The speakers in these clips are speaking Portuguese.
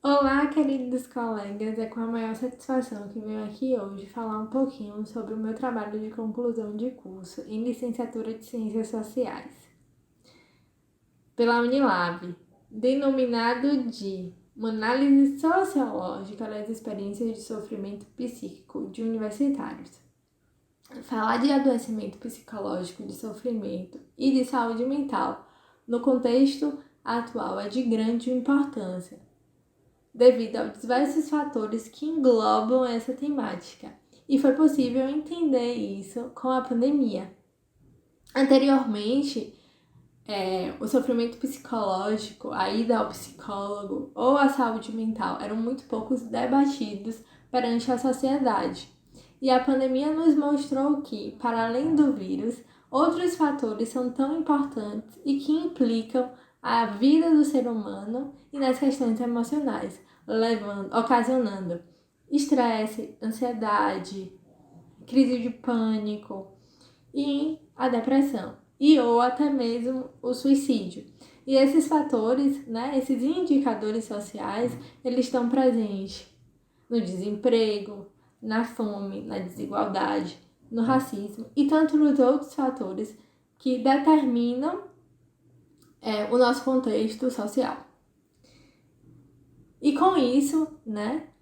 Olá, queridos colegas, é com a maior satisfação que venho aqui hoje falar um pouquinho sobre o meu trabalho de conclusão de curso em licenciatura de Ciências Sociais, pela Unilab, denominado de uma análise sociológica das experiências de sofrimento psíquico de universitários. Falar de adoecimento psicológico, de sofrimento e de saúde mental no contexto atual é de grande importância, devido aos diversos fatores que englobam essa temática, e foi possível entender isso com a pandemia. Anteriormente, o sofrimento psicológico, a ida ao psicólogo ou a saúde mental eram muito poucos debatidos perante a sociedade. E a pandemia nos mostrou que, para além do vírus, outros fatores são tão importantes e que implicam a vida do ser humano e nas questões emocionais, ocasionando estresse, ansiedade, crise de pânico e a depressão, e ou até mesmo o suicídio. E esses fatores, esses indicadores sociais, eles estão presentes no desemprego, na fome, na desigualdade, no racismo e tantos outros fatores que determinam o nosso contexto social. E com isso,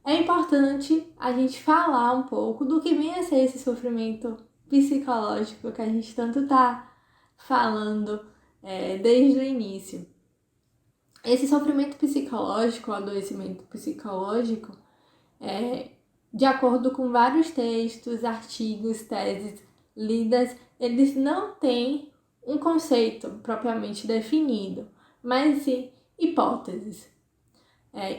é importante a gente falar um pouco do que vem a ser esse sofrimento psicológico que a gente tanto está falando desde o início. Esse sofrimento psicológico, o adoecimento psicológico, de acordo com vários textos, artigos, teses lidas, eles não têm um conceito propriamente definido, mas sim hipóteses.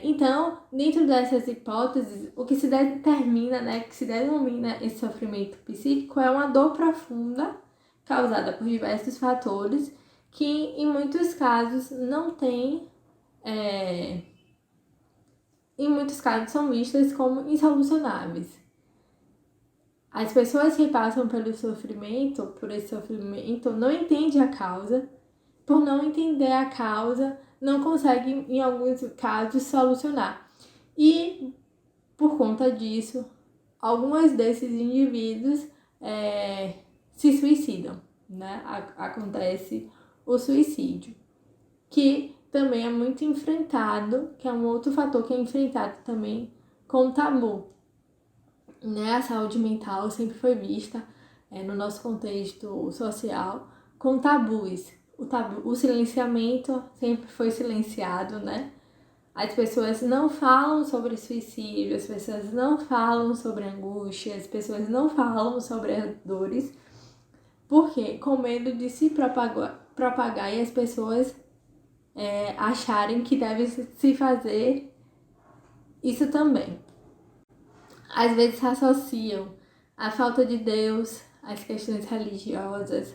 Então, dentro dessas hipóteses, o que se determina, que se denomina esse sofrimento psíquico é uma dor profunda causada por diversos fatores que, em muitos casos, não tem... em muitos casos, são vistas como insolucionáveis. As pessoas que passam por esse sofrimento, não entendem a causa. Por não entender a causa, não conseguem, em alguns casos, solucionar. E, por conta disso, alguns desses indivíduos se suicidam, Acontece o suicídio, que também é muito enfrentado, que é um outro fator que é enfrentado também com o tabu. A saúde mental sempre foi vista no nosso contexto social com tabus. O silenciamento sempre foi silenciado, As pessoas não falam sobre suicídio, as pessoas não falam sobre angústia, as pessoas não falam sobre as dores, porque com medo de se propagar e as pessoas acharem que deve se fazer isso também. Às vezes associam a falta de Deus às questões religiosas,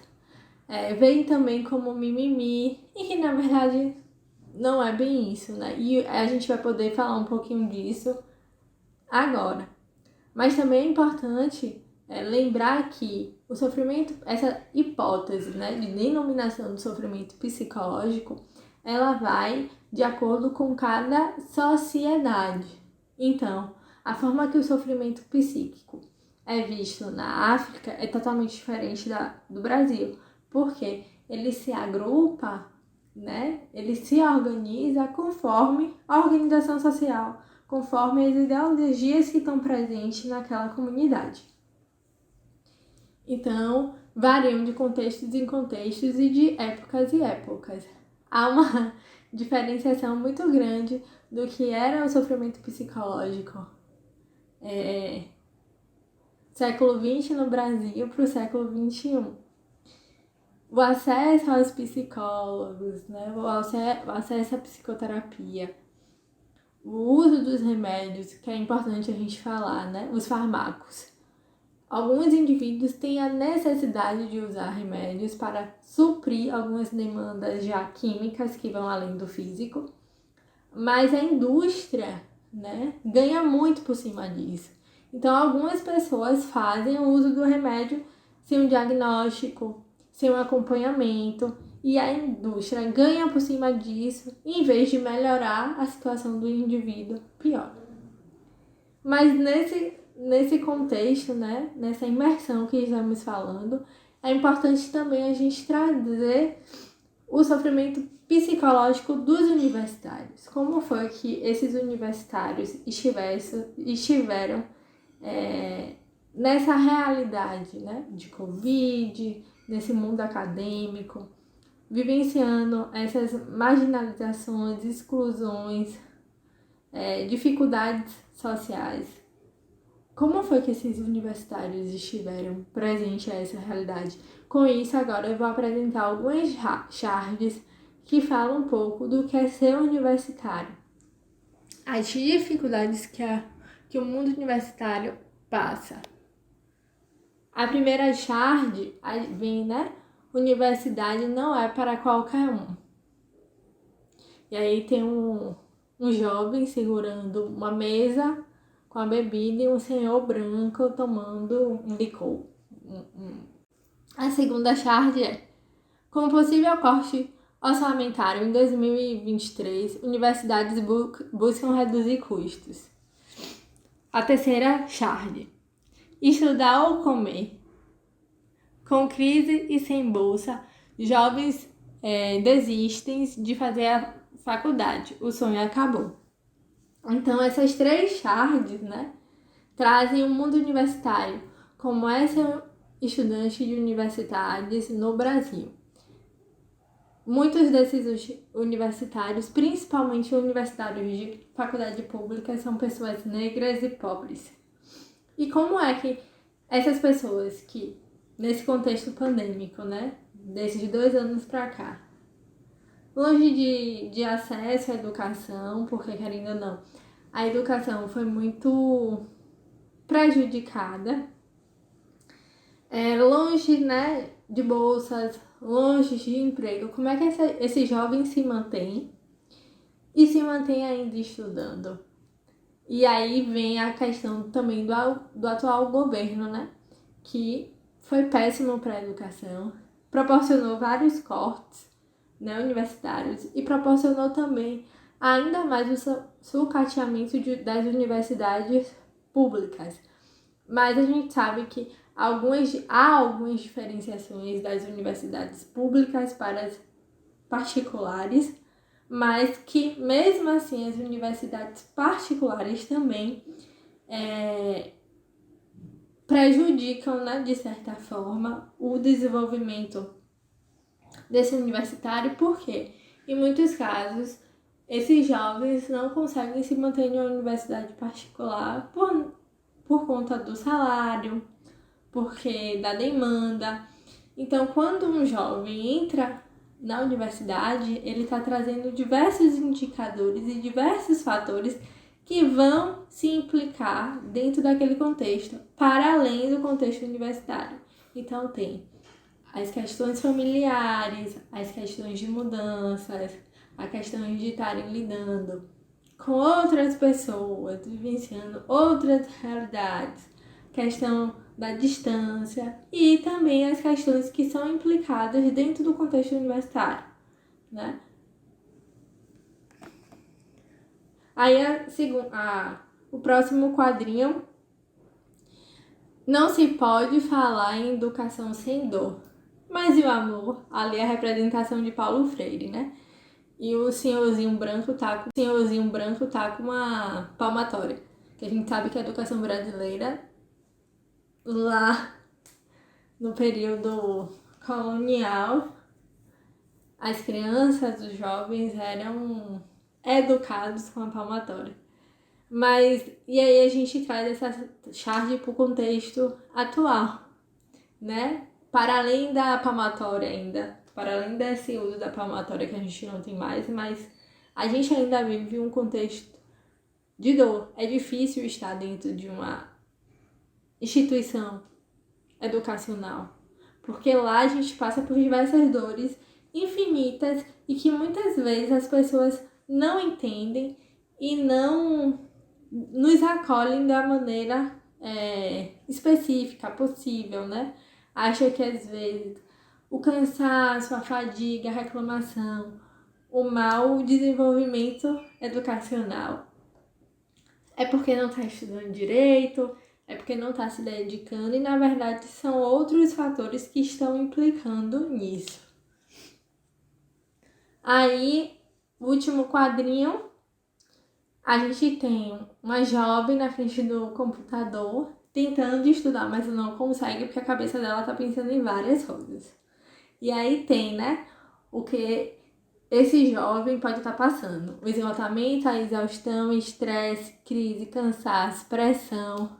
veem também como mimimi, e que na verdade não é bem isso, E a gente vai poder falar um pouquinho disso agora. Mas também é importante lembrar que o sofrimento, essa hipótese, de denominação do sofrimento psicológico, ela vai de acordo com cada sociedade. Então, a forma que o sofrimento psíquico é visto na África é totalmente diferente do Brasil, porque ele se agrupa, ele se organiza conforme a organização social, conforme as ideologias que estão presentes naquela comunidade. Então, variam de contextos em contextos e de épocas em épocas. Há uma diferenciação muito grande do que era o sofrimento psicológico século XX no Brasil para o século XXI. O acesso aos psicólogos, o acesso à psicoterapia, o uso dos remédios, que é importante a gente falar, os fármacos. Alguns indivíduos têm a necessidade de usar remédios para suprir algumas demandas já químicas que vão além do físico, mas a indústria, ganha muito por cima disso. Então, algumas pessoas fazem o uso do remédio sem um diagnóstico, sem um acompanhamento, e a indústria ganha por cima disso, em vez de melhorar a situação do indivíduo, pior. Mas nesse contexto, né, nessa imersão que estamos falando, é importante também a gente trazer o sofrimento psicológico dos universitários. Como foi que esses universitários estiveram nessa realidade, né, de Covid, nesse mundo acadêmico, vivenciando essas marginalizações, exclusões, dificuldades sociais. Como foi que esses universitários estiveram presentes a essa realidade? Com isso, agora eu vou apresentar algumas charges que falam um pouco do que é ser universitário. As dificuldades que o mundo universitário passa. A primeira charge vem, né? Universidade não é para qualquer um. E aí tem um jovem segurando uma mesa com a bebida e um senhor branco tomando um licor. A segunda charge é: com possível corte orçamentário em 2023, universidades buscam reduzir custos. A terceira charge: estudar ou comer. Com crise e sem bolsa, jovens desistem de fazer a faculdade. O sonho acabou. Então, essas três charges, né, trazem o mundo universitário como é ser estudante de universidades no Brasil. Muitos desses universitários, principalmente universitários de faculdade pública, são pessoas negras e pobres. E como é que essas pessoas que, nesse contexto pandêmico, né, desses 2 anos para cá, longe de acesso à educação, porque querendo ou não, a educação foi muito prejudicada, longe, né, de bolsas, longe de emprego. Como é que esse jovem se mantém e se mantém ainda estudando? E aí vem a questão também do atual governo, né, que foi péssimo para a educação, proporcionou vários cortes, né, universitários e proporcionou também ainda mais o sucateamento das universidades públicas. Mas a gente sabe que há algumas diferenciações das universidades públicas para as particulares, mas que mesmo assim as universidades particulares também prejudicam, né, de certa forma, o desenvolvimento desse universitário, porque em muitos casos esses jovens não conseguem se manter em uma universidade particular por conta do salário, porque da demanda. Então, quando um jovem entra na universidade, ele está trazendo diversos indicadores e diversos fatores que vão se implicar dentro daquele contexto, para além do contexto universitário. Então, tem as questões familiares, as questões de mudanças, a questão de estarem lidando com outras pessoas, vivenciando outras realidades, questão da distância e também as questões que são implicadas dentro do contexto universitário, né? Aí o próximo quadrinho: não se pode falar em educação sem dor. Mas e o amor? Ali é a representação de Paulo Freire, né? E o senhorzinho branco tá com uma palmatória. Que a gente sabe que a educação brasileira, lá no período colonial, as crianças, os jovens eram educados com a palmatória. Mas, e aí a gente traz essa charge para o contexto atual, né? Para além da palmatória ainda, para além desse uso da palmatória que a gente não tem mais, mas a gente ainda vive um contexto de dor. É difícil estar dentro de uma instituição educacional, porque lá a gente passa por diversas dores infinitas e que muitas vezes as pessoas não entendem e não nos acolhem da maneira específica possível, né? Acha que às vezes o cansaço, a fadiga, a reclamação, o mau desenvolvimento educacional. É porque não está estudando direito, é porque não está se dedicando e, na verdade, são outros fatores que estão implicando nisso. Aí, o último quadrinho, a gente tem uma jovem na frente do computador tentando estudar, mas não consegue porque a cabeça dela tá pensando em várias coisas. E aí tem, né, o que esse jovem pode estar passando. O esgotamento, a exaustão, estresse, crise, cansaço, pressão,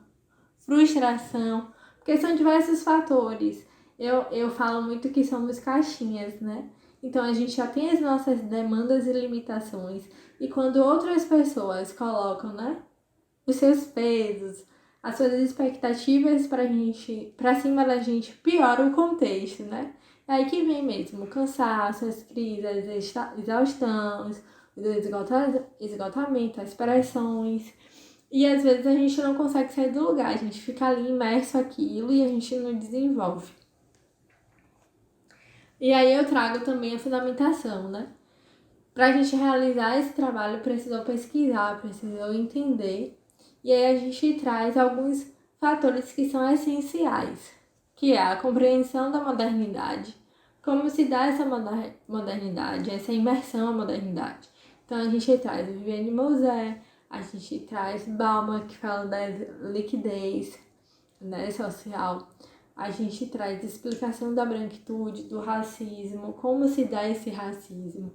frustração, porque são diversos fatores. Eu falo muito que somos caixinhas, né? Então a gente já tem as nossas demandas e limitações. E quando outras pessoas colocam, né, os seus pesos, as suas expectativas pra cima da gente, piora o contexto, né? É aí que vem mesmo o cansaço, as crises, a exaustão, o esgotamento, as pressões. E às vezes a gente não consegue sair do lugar, a gente fica ali imerso naquilo e a gente não desenvolve. E aí eu trago também a fundamentação, né? Para a gente realizar esse trabalho, precisou pesquisar, precisou entender. E aí a gente traz alguns fatores que são essenciais, que é a compreensão da modernidade, como se dá essa modernidade, essa imersão à modernidade. Então a gente traz Viviane Moser, a gente traz Bauman, que fala da liquidez, né, social. A gente traz explicação da branquitude, do racismo, como se dá esse racismo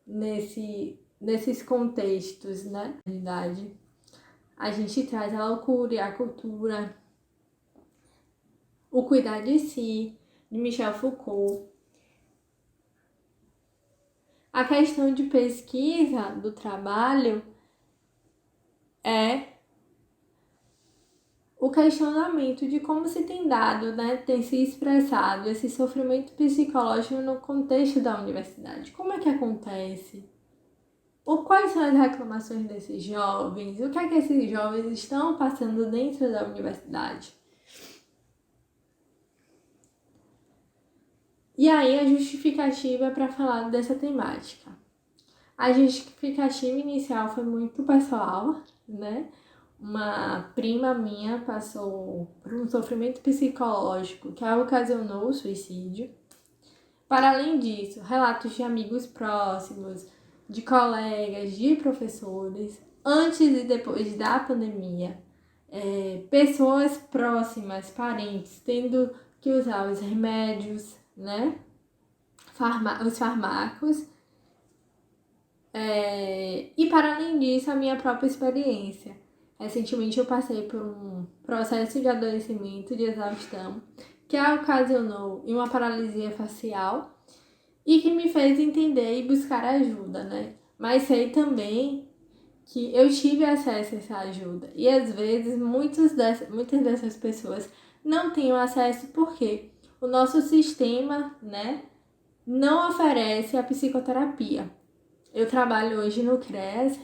nesses contextos, né? A gente traz a loucura, a cultura, o cuidar de si, de Michel Foucault. A questão de pesquisa do trabalho é o questionamento de como se tem dado, né, tem se expressado esse sofrimento psicológico no contexto da universidade. Como é que acontece? Quais são as reclamações desses jovens? O que é que esses jovens estão passando dentro da universidade? E aí a justificativa para falar dessa temática. A justificativa inicial foi muito pessoal, né? Uma prima minha passou por um sofrimento psicológico que a ocasionou o suicídio. Para além disso, relatos de amigos próximos, de colegas, de professores, antes e depois da pandemia, pessoas próximas, parentes, tendo que usar os remédios, né? Os fármacos. E para além disso, a minha própria experiência. Recentemente eu passei por um processo de adoecimento, de exaustão, que ocasionou em uma paralisia facial e que me fez entender e buscar ajuda, né? Mas sei também que eu tive acesso a essa ajuda. E às vezes muitas dessas pessoas não têm acesso porque o nosso sistema, né, não oferece a psicoterapia. Eu trabalho hoje no CRES,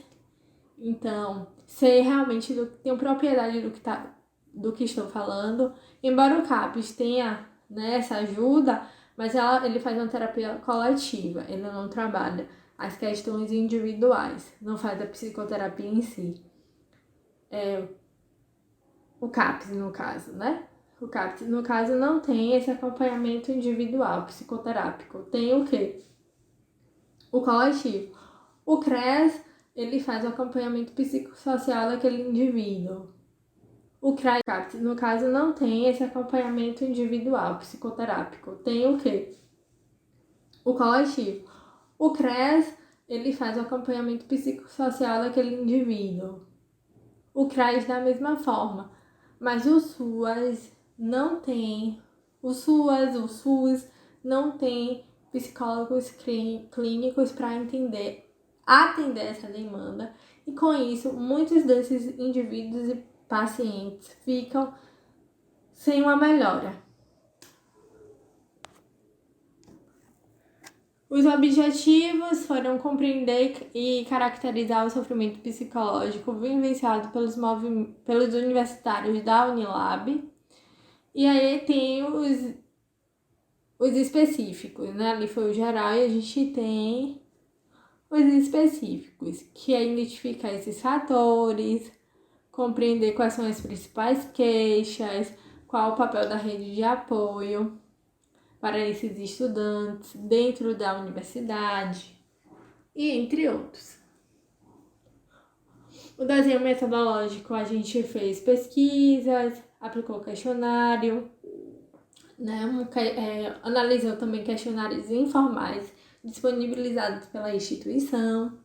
então sei realmente tenho propriedade do que estou falando. Embora o CAPES tenha, né, essa ajuda, mas ele faz uma terapia coletiva, ele não trabalha as questões individuais, não faz a psicoterapia em si. O CAPES, no caso, né? O CAPES, no caso, não tem esse acompanhamento individual, psicoterápico. Tem o quê? O coletivo. O CRES, ele faz o acompanhamento psicossocial daquele indivíduo. O CRAS, no caso, não tem esse acompanhamento individual, psicoterápico. Tem o quê? O coletivo. O CRES, ele faz o acompanhamento psicossocial daquele indivíduo. O CRAS da mesma forma. Mas o SUAS não tem. O SUS não tem psicólogos clínicos para atender essa demanda. E com isso, muitos desses indivíduos e pacientes ficam sem uma melhora. Os objetivos foram compreender e caracterizar o sofrimento psicológico vivenciado pelos universitários da Unilab. E aí tem os específicos, né? Ali foi o geral e a gente tem os específicos, que é identificar esses fatores, compreender quais são as principais queixas, qual o papel da rede de apoio para esses estudantes dentro da universidade e entre outros. O desenho metodológico, a gente fez pesquisas, aplicou questionário, né? Analisou também questionários informais disponibilizados pela instituição,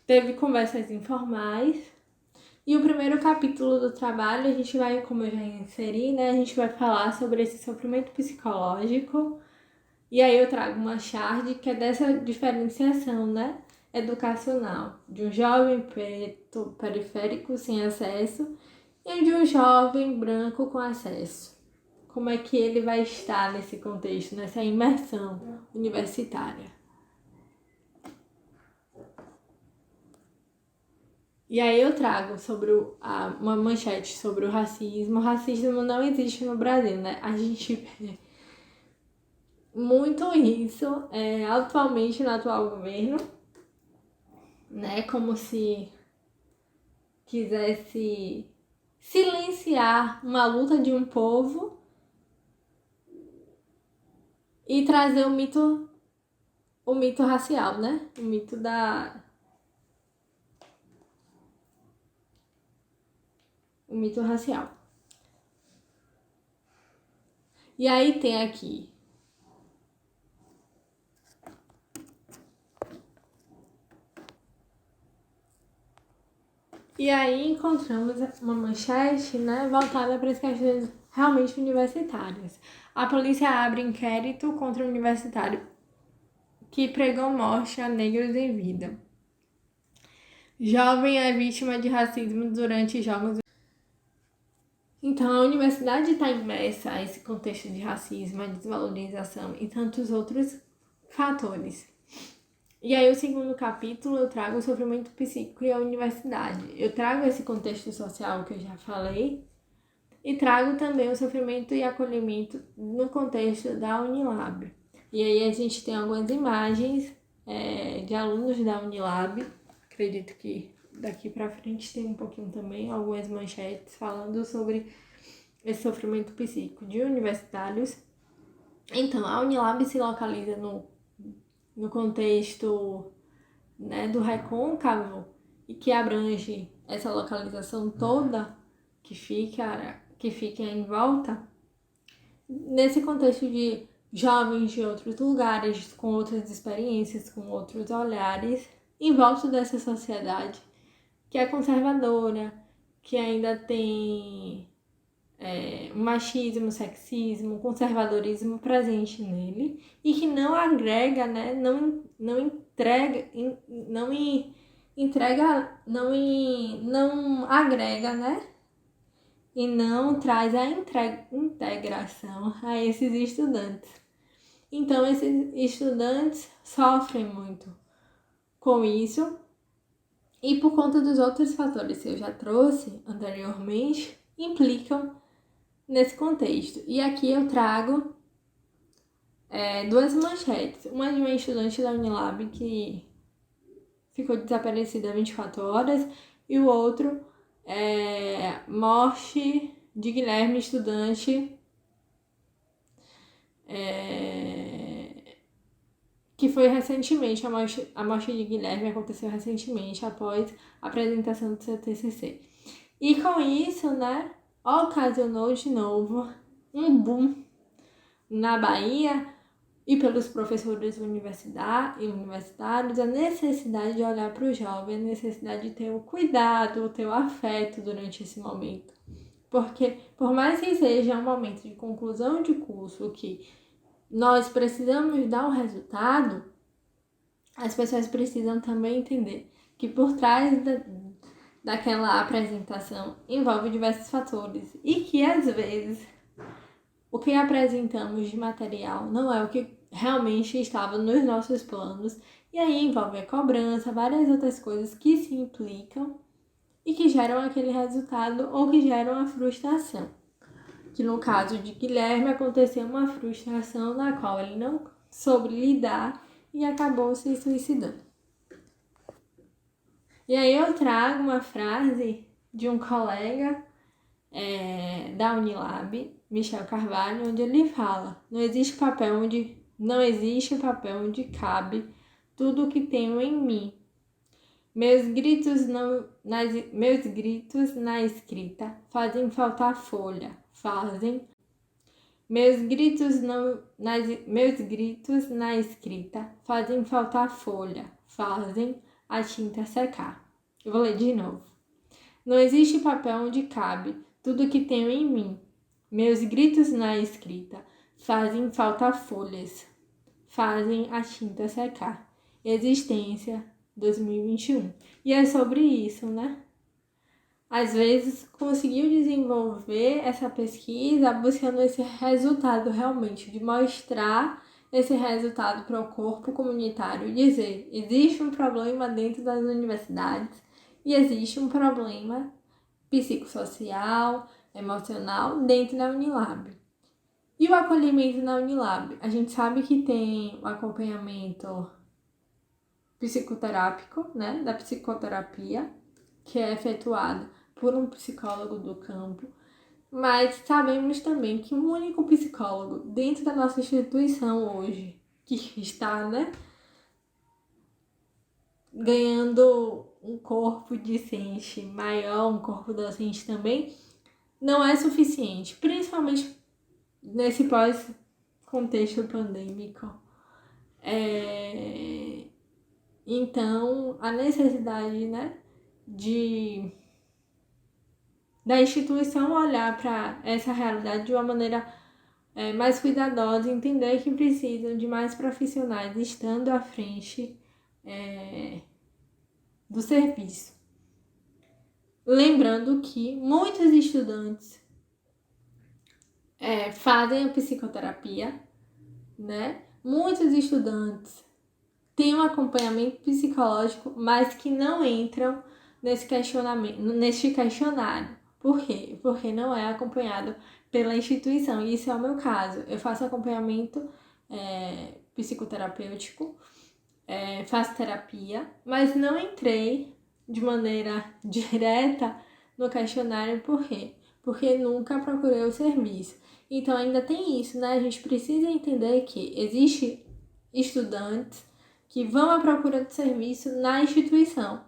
teve conversas informais. E o primeiro capítulo do trabalho, a gente vai, como eu já inseri, né? A gente vai falar sobre esse sofrimento psicológico. E aí eu trago uma charge que é dessa diferenciação, né? Educacional, de um jovem preto periférico sem acesso e de um jovem branco com acesso. Como é que ele vai estar nesse contexto, nessa imersão universitária? E aí eu trago sobre uma manchete sobre o racismo. O racismo não existe no Brasil, né? A gente vê muito isso atualmente no atual governo, né? Como se quisesse silenciar uma luta de um povo e trazer o mito racial, né? O mito racial. E aí tem aqui e aí encontramos uma manchete, né, voltada para as questões realmente universitárias. A polícia abre inquérito contra o universitário que pregou morte a negros em vida. Jovem é vítima de racismo durante jogos. Então, a universidade está imersa a esse contexto de racismo, a desvalorização e tantos outros fatores. E aí, o segundo capítulo, eu trago o sofrimento psíquico e a universidade. Eu trago esse contexto social que eu já falei e trago também o sofrimento e acolhimento no contexto da Unilab. E aí, a gente tem algumas imagens de alunos da Unilab. Acredito que daqui para frente tem um pouquinho também, algumas manchetes falando sobre esse sofrimento psíquico de universitários. Então, a Unilab se localiza no contexto, né, do recôncavo e que abrange essa localização toda que fica em volta, nesse contexto de jovens de outros lugares, com outras experiências, com outros olhares, em volta dessa sociedade que é conservadora, que ainda tem machismo, sexismo, conservadorismo presente nele e que não agrega, né, não agrega, né, e não traz a integração a esses estudantes. Então, esses estudantes sofrem muito com isso e por conta dos outros fatores que eu já trouxe anteriormente, implicam nesse contexto. E aqui eu trago duas manchetes. Uma de uma estudante da Unilab que ficou desaparecida há 24 horas e o outro morte de Guilherme, estudante que foi recentemente, a morte de Guilherme aconteceu recentemente após a apresentação do seu TCC. E com isso, né, ocasionou de novo um boom na Bahia e pelos professores universitários a necessidade de olhar para o jovem, a necessidade de ter o cuidado, ter o afeto durante esse momento. Porque, por mais que seja um momento de conclusão de curso, que nós precisamos dar um resultado, as pessoas precisam também entender que por trás daquela apresentação envolve diversos fatores e que, às vezes, o que apresentamos de material não é o que realmente estava nos nossos planos, e aí envolve a cobrança, várias outras coisas que se implicam e que geram aquele resultado ou que geram a frustração. que no caso de Guilherme aconteceu uma frustração na qual ele não soube lidar e acabou se suicidando. E aí eu trago uma frase de um colega da Unilab, Michel Carvalho, onde ele fala: não existe papel onde cabe tudo o que tenho em mim. Meus gritos na escrita fazem faltar folha, Meus gritos na escrita fazem faltar folha, fazem a tinta secar. Eu vou ler de novo. Não existe papel onde cabe tudo que tenho em mim. Meus gritos na escrita fazem faltar folhas, fazem a tinta secar. Existência 2021. E é sobre isso, né? Às vezes conseguiu desenvolver essa pesquisa buscando esse resultado realmente, de mostrar esse resultado para o corpo comunitário e dizer: existe um problema dentro das universidades e existe um problema psicossocial, emocional dentro da Unilab. E o acolhimento na Unilab? A gente sabe que tem o acompanhamento psicoterápico, né, da psicoterapia, que é efetuada por um psicólogo do campo, mas sabemos também que um único psicólogo dentro da nossa instituição hoje, que está, né, ganhando um corpo discente maior, um corpo docente também, não é suficiente, principalmente nesse pós-contexto pandêmico. Então, a necessidade, né, da instituição olhar para essa realidade de uma maneira mais cuidadosa e entender que precisam de mais profissionais estando à frente do serviço. Lembrando que muitos estudantes fazem a psicoterapia, né? Muitos estudantes têm um acompanhamento psicológico, mas que não entram neste questionário. Por quê? Porque não é acompanhado pela instituição. E isso é o meu caso. Eu faço acompanhamento psicoterapêutico, faço terapia, mas não entrei de maneira direta no questionário. Por quê? Porque nunca procurei o serviço. Então ainda tem isso, né? A gente precisa entender que existe estudantes que vão à procura de serviço na instituição,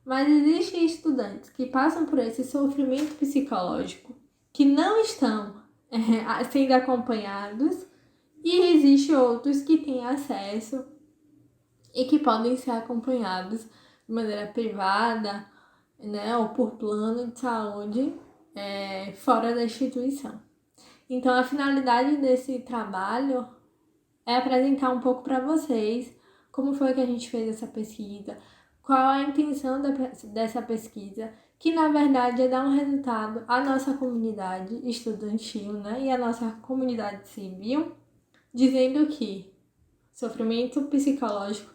mas existem estudantes que passam por esse sofrimento psicológico, que não estão sendo acompanhados, e existem outros que têm acesso e que podem ser acompanhados de maneira privada, né, ou por plano de saúde fora da instituição. Então, a finalidade desse trabalho é apresentar um pouco para vocês como foi que a gente fez essa pesquisa, qual a intenção dessa pesquisa, que na verdade é dar um resultado à nossa comunidade estudantil, né, e à nossa comunidade civil, dizendo que sofrimento psicológico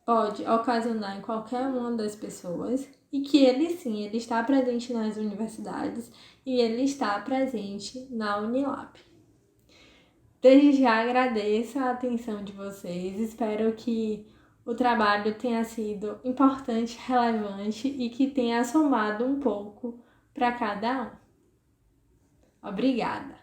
pode ocasionar em qualquer uma das pessoas e que ele está presente nas universidades e ele está presente na Unilab. Desde já agradeço a atenção de vocês, espero que o trabalho tenha sido importante, relevante e que tenha somado um pouco para cada um. Obrigada!